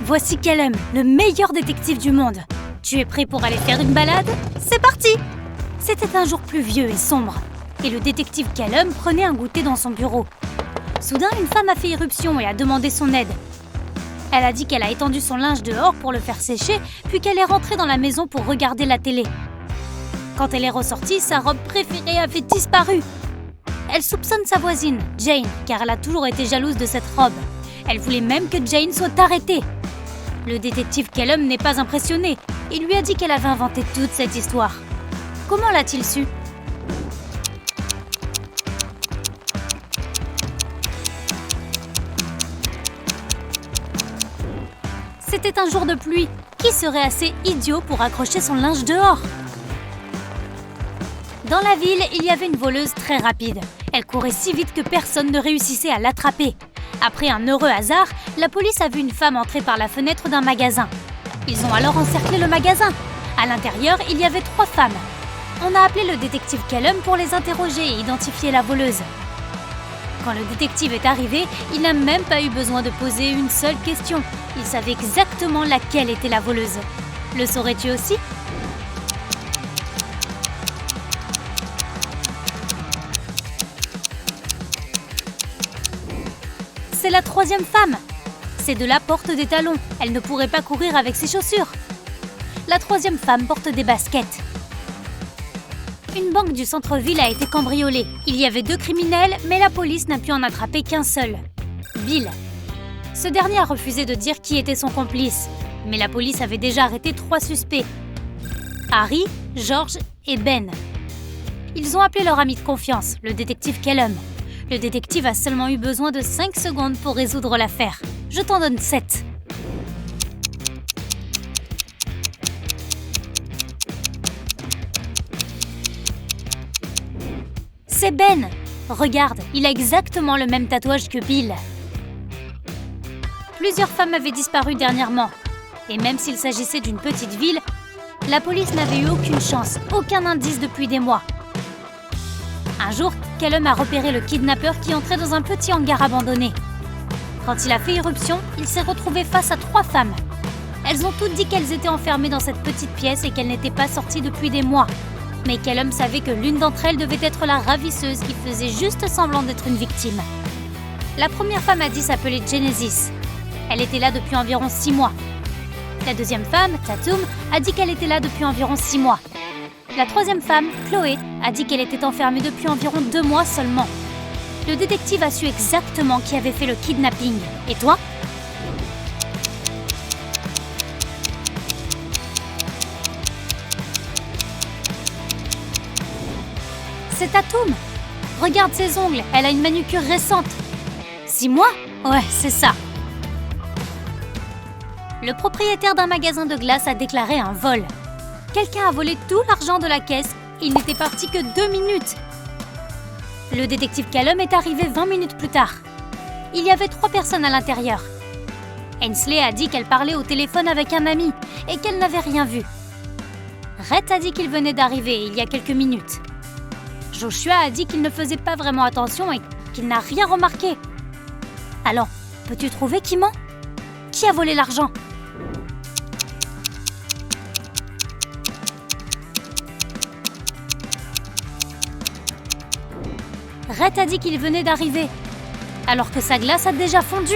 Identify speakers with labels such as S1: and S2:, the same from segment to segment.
S1: Voici Callum, le meilleur détective du monde. Tu es prêt pour aller faire une balade? C'est parti! C'était un jour pluvieux et sombre, et le détective Callum prenait un goûter dans son bureau. Soudain, une femme a fait irruption et a demandé son aide. Elle a dit qu'elle a étendu son linge dehors pour le faire sécher, puis qu'elle est rentrée dans la maison pour regarder la télé. Quand elle est ressortie, sa robe préférée avait disparu. Elle soupçonne sa voisine, Jane, car elle a toujours été jalouse de cette robe. Elle voulait même que Jane soit arrêtée. Le détective Callum n'est pas impressionné. Il lui a dit qu'elle avait inventé toute cette histoire. Comment l'a-t-il su? C'était un jour de pluie. Qui serait assez idiot pour accrocher son linge dehors? Dans la ville, il y avait une voleuse très rapide. Elle courait si vite que personne ne réussissait à l'attraper. Après un heureux hasard, la police a vu une femme entrer par la fenêtre d'un magasin. Ils ont alors encerclé le magasin. À l'intérieur, il y avait 3 femmes. On a appelé le détective Callum pour les interroger et identifier la voleuse. Quand le détective est arrivé, il n'a même pas eu besoin de poser une seule question. Il savait exactement laquelle était la voleuse. Le saurais-tu aussi? C'est la 3e femme. C'est de la porte des talons. Elle ne pourrait pas courir avec ses chaussures. La 3e femme porte des baskets. Une banque du centre-ville a été cambriolée. Il y avait 2 criminels, mais la police n'a pu en attraper qu'un seul. Bill. Ce dernier a refusé de dire qui était son complice. Mais la police avait déjà arrêté 3 suspects. Harry, George et Ben. Ils ont appelé leur ami de confiance, le détective Callum. Le détective a seulement eu besoin de 5 secondes pour résoudre l'affaire. Je t'en donne 7. C'est Ben! Regarde, il a exactement le même tatouage que Bill. Plusieurs femmes avaient disparu dernièrement. Et même s'il s'agissait d'une petite ville, la police n'avait eu aucune chance, aucun indice depuis des mois. Un jour, Callum a repéré le kidnappeur qui entrait dans un petit hangar abandonné. Quand il a fait irruption, il s'est retrouvé face à 3 femmes. Elles ont toutes dit qu'elles étaient enfermées dans cette petite pièce et qu'elles n'étaient pas sorties depuis des mois. Mais Callum savait que l'une d'entre elles devait être la ravisseuse qui faisait juste semblant d'être une victime. La première femme a dit s'appeler Genesis. Elle était là depuis environ 6 mois. La 2e femme, Tatum, a dit qu'elle était là depuis environ 6 mois. La 3e femme, Chloé, a dit qu'elle était enfermée depuis environ 2 mois seulement. Le détective a su exactement qui avait fait le kidnapping. Et toi? C'est Tatum. Regarde ses ongles, elle a une manucure récente. 6 mois? Ouais, c'est ça. Le propriétaire d'un magasin de glace a déclaré un vol. Quelqu'un a volé tout l'argent de la caisse et il n'était parti que 2 minutes. Le détective Callum est arrivé 20 minutes plus tard. Il y avait 3 personnes à l'intérieur. Ainsley a dit qu'elle parlait au téléphone avec un ami et qu'elle n'avait rien vu. Rhett a dit qu'il venait d'arriver il y a quelques minutes. Joshua a dit qu'il ne faisait pas vraiment attention et qu'il n'a rien remarqué. Alors, peux-tu trouver qui ment? Qui a volé l'argent? Rhett a dit qu'il venait d'arriver, alors que sa glace a déjà fondu.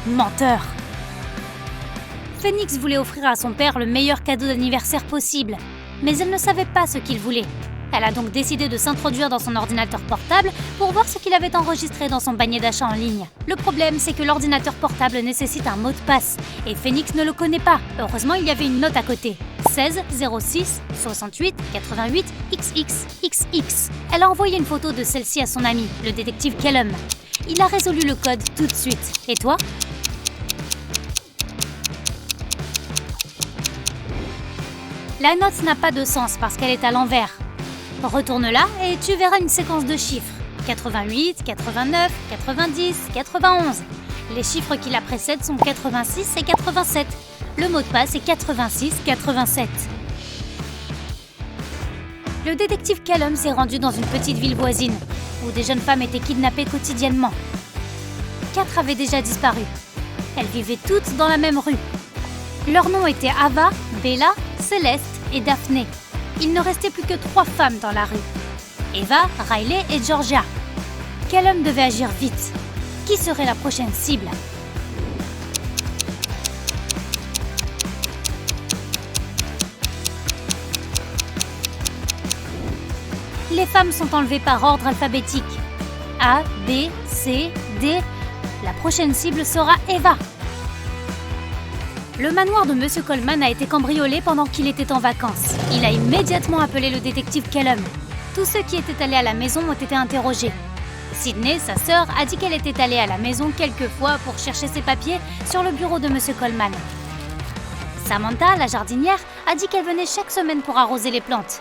S1: Menteur. Phoenix voulait offrir à son père le meilleur cadeau d'anniversaire possible, mais elle ne savait pas ce qu'il voulait. Elle a donc décidé de s'introduire dans son ordinateur portable pour voir ce qu'il avait enregistré dans son panier d'achat en ligne. Le problème, c'est que l'ordinateur portable nécessite un mot de passe, et Phoenix ne le connaît pas. Heureusement, il y avait une note à côté. 16 06 68 88 XXXX. Elle a envoyé une photo de celle-ci à son ami, le détective Callum. Il a résolu le code tout de suite. Et toi? La note n'a pas de sens parce qu'elle est à l'envers. Retourne-la et tu verras une séquence de chiffres. 88, 89, 90, 91. Les chiffres qui la précèdent sont 86 et 87. Le mot de passe est 86, 87. Le détective Callum s'est rendu dans une petite ville voisine, où des jeunes femmes étaient kidnappées quotidiennement. 4 avaient déjà disparu. Elles vivaient toutes dans la même rue. Leurs noms étaient Ava, Bella, Céleste et Daphné. Il ne restait plus que 3 femmes dans la rue. Eva, Riley et Georgia. Quel homme devait agir vite? Qui serait la prochaine cible? Les femmes sont enlevées par ordre alphabétique. A, B, C, D. La prochaine cible sera Eva. Le manoir de Monsieur Coleman a été cambriolé pendant qu'il était en vacances. Il a immédiatement appelé le détective Kellum. Tous ceux qui étaient allés à la maison ont été interrogés. Sydney, sa sœur, a dit qu'elle était allée à la maison quelques fois pour chercher ses papiers sur le bureau de Monsieur Coleman. Samantha, la jardinière, a dit qu'elle venait chaque semaine pour arroser les plantes.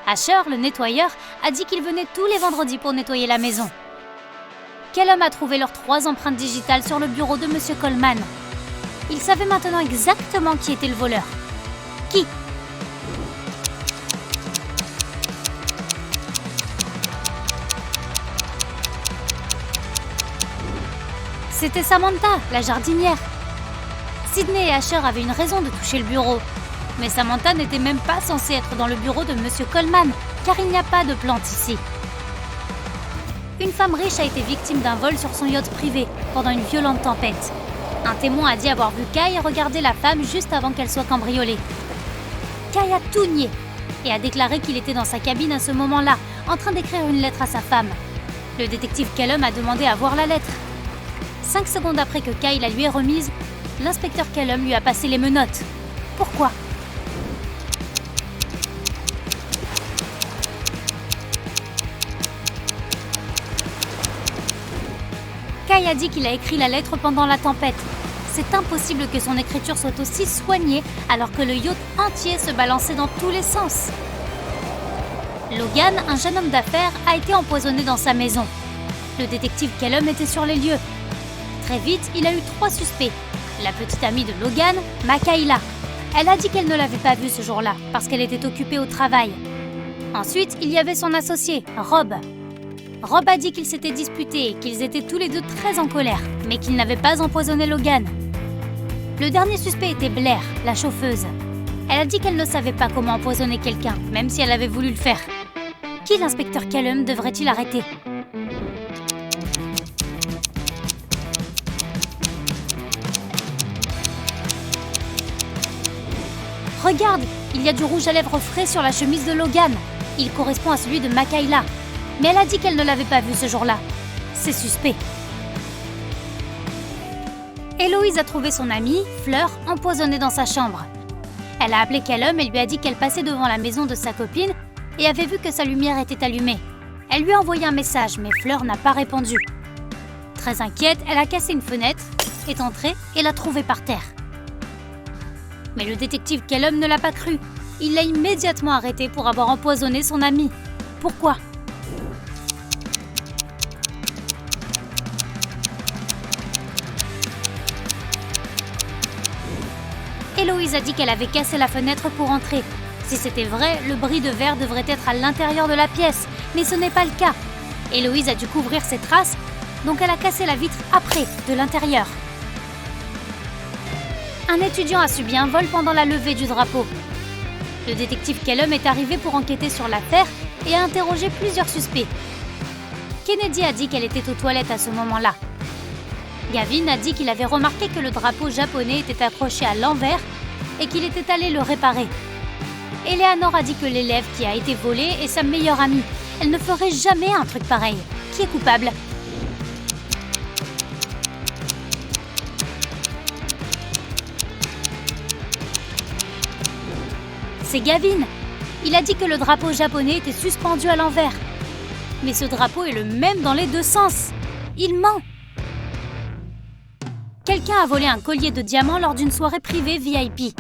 S1: Asher, le nettoyeur, a dit qu'il venait tous les vendredis pour nettoyer la maison. Kellum a trouvé leurs 3 empreintes digitales sur le bureau de Monsieur Coleman. Il savait maintenant exactement qui était le voleur. Qui? C'était Samantha, la jardinière. Sydney et Asher avaient une raison de toucher le bureau. Mais Samantha n'était même pas censée être dans le bureau de Monsieur Coleman, car il n'y a pas de plantes ici. Une femme riche a été victime d'un vol sur son yacht privé pendant une violente tempête. Un témoin a dit avoir vu Kai regarder la femme juste avant qu'elle soit cambriolée. Kai a tout nié et a déclaré qu'il était dans sa cabine à ce moment-là, en train d'écrire une lettre à sa femme. Le détective Kellum a demandé à voir la lettre. 5 secondes après que Kai la lui ait remise, l'inspecteur Kellum lui a passé les menottes. Pourquoi? Kai a dit qu'il a écrit la lettre pendant la tempête. C'est impossible que son écriture soit aussi soignée alors que le yacht entier se balançait dans tous les sens. Logan, un jeune homme d'affaires, a été empoisonné dans sa maison. Le détective Kellum était sur les lieux. Très vite, il a eu 3 suspects. La petite amie de Logan, Makayla. Elle a dit qu'elle ne l'avait pas vu ce jour-là parce qu'elle était occupée au travail. Ensuite, il y avait son associé, Rob. Rob a dit qu'ils s'étaient disputés et qu'ils étaient tous les deux très en colère, mais qu'ils n'avaient pas empoisonné Logan. Le dernier suspect était Blair, la chauffeuse. Elle a dit qu'elle ne savait pas comment empoisonner quelqu'un, même si elle avait voulu le faire. Qui l'inspecteur Kellum devrait-il arrêter? Regarde, il y a du rouge à lèvres frais sur la chemise de Logan. Il correspond à celui de Makayla. Mais elle a dit qu'elle ne l'avait pas vu ce jour-là. C'est suspect. Héloïse a trouvé son amie, Fleur, empoisonnée dans sa chambre. Elle a appelé Kellum et lui a dit qu'elle passait devant la maison de sa copine et avait vu que sa lumière était allumée. Elle lui a envoyé un message, mais Fleur n'a pas répondu. Très inquiète, elle a cassé une fenêtre, est entrée et l'a trouvée par terre. Mais le détective Kellum ne l'a pas cru. Il l'a immédiatement arrêtée pour avoir empoisonné son amie. Pourquoi? Héloïse a dit qu'elle avait cassé la fenêtre pour entrer. Si c'était vrai, le bris de verre devrait être à l'intérieur de la pièce, mais ce n'est pas le cas. Héloïse a dû couvrir ses traces, donc elle a cassé la vitre après, de l'intérieur. Un étudiant a subi un vol pendant la levée du drapeau. Le détective Kellum est arrivé pour enquêter sur l'affaire et a interrogé plusieurs suspects. Kennedy a dit qu'elle était aux toilettes à ce moment-là. Gavin a dit qu'il avait remarqué que le drapeau japonais était accroché à l'envers et qu'il était allé le réparer. Eleanor a dit que l'élève qui a été volé est sa meilleure amie. Elle ne ferait jamais un truc pareil. Qui est coupable? C'est Gavin. Il a dit que le drapeau japonais était suspendu à l'envers. Mais ce drapeau est le même dans les 2 sens. Il ment. Quelqu'un a volé un collier de diamants lors d'une soirée privée VIP.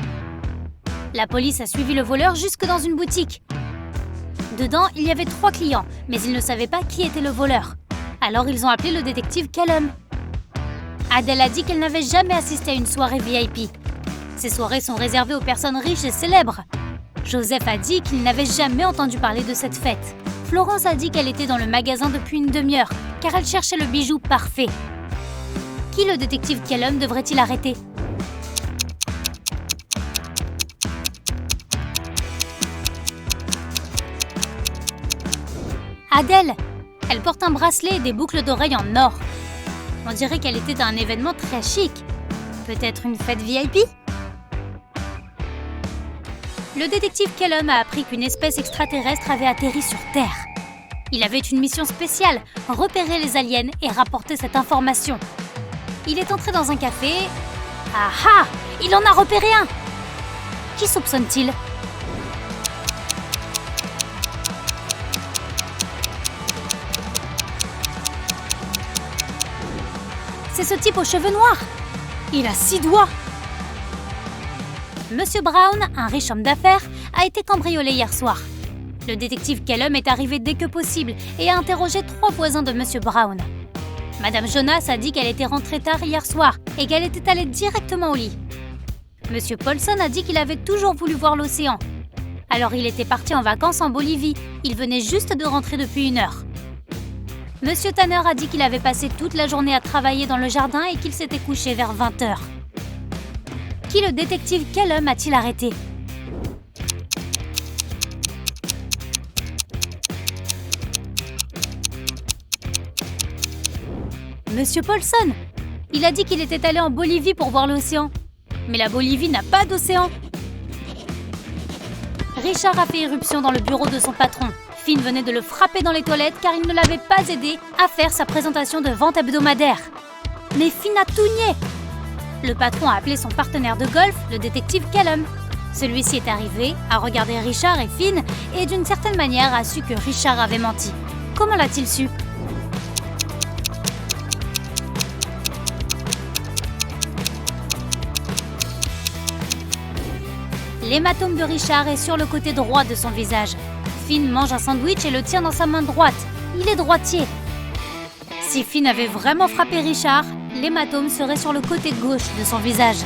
S1: La police a suivi le voleur jusque dans une boutique. Dedans, il y avait 3 clients, mais ils ne savaient pas qui était le voleur. Alors ils ont appelé le détective Kellum. Adèle a dit qu'elle n'avait jamais assisté à une soirée VIP. Ces soirées sont réservées aux personnes riches et célèbres. Joseph a dit qu'il n'avait jamais entendu parler de cette fête. Florence a dit qu'elle était dans le magasin depuis une demi-heure, car elle cherchait le bijou parfait. Qui le détective Kellum devrait-il arrêter? Adèle. Elle porte un bracelet et des boucles d'oreilles en or. On dirait qu'elle était à un événement très chic. Peut-être une fête VIP? Le détective Kellum a appris qu'une espèce extraterrestre avait atterri sur Terre. Il avait une mission spéciale, repérer les aliens et rapporter cette information. Il est entré dans un café. Ah ah! Il en a repéré un! Qui soupçonne-t-il? C'est ce type aux cheveux noirs. Il a 6 doigts. Monsieur Brown, un riche homme d'affaires, a été cambriolé hier soir. Le détective Kellum est arrivé dès que possible et a interrogé 3 voisins de Monsieur Brown. Madame Jonas a dit qu'elle était rentrée tard hier soir et qu'elle était allée directement au lit. Monsieur Paulson a dit qu'il avait toujours voulu voir l'océan. Alors il était parti en vacances en Bolivie. Il venait juste de rentrer depuis 1 heure. Monsieur Tanner a dit qu'il avait passé toute la journée à travailler dans le jardin et qu'il s'était couché vers 20 heures. Qui le détective Kellum a-t-il arrêté? Monsieur Paulson. Il a dit qu'il était allé en Bolivie pour voir l'océan. Mais la Bolivie n'a pas d'océan. Richard a fait irruption dans le bureau de son patron. Finn venait de le frapper dans les toilettes car il ne l'avait pas aidé à faire sa présentation de vente hebdomadaire. Mais Finn a tout nié. Le patron a appelé son partenaire de golf, le détective Kellum. Celui-ci est arrivé, a regardé Richard et Finn et d'une certaine manière a su que Richard avait menti. Comment l'a-t-il su? L'hématome de Richard est sur le côté droit de son visage. Finn mange un sandwich et le tient dans sa main droite. Il est droitier. Si Finn avait vraiment frappé Richard, l'hématome serait sur le côté gauche de son visage.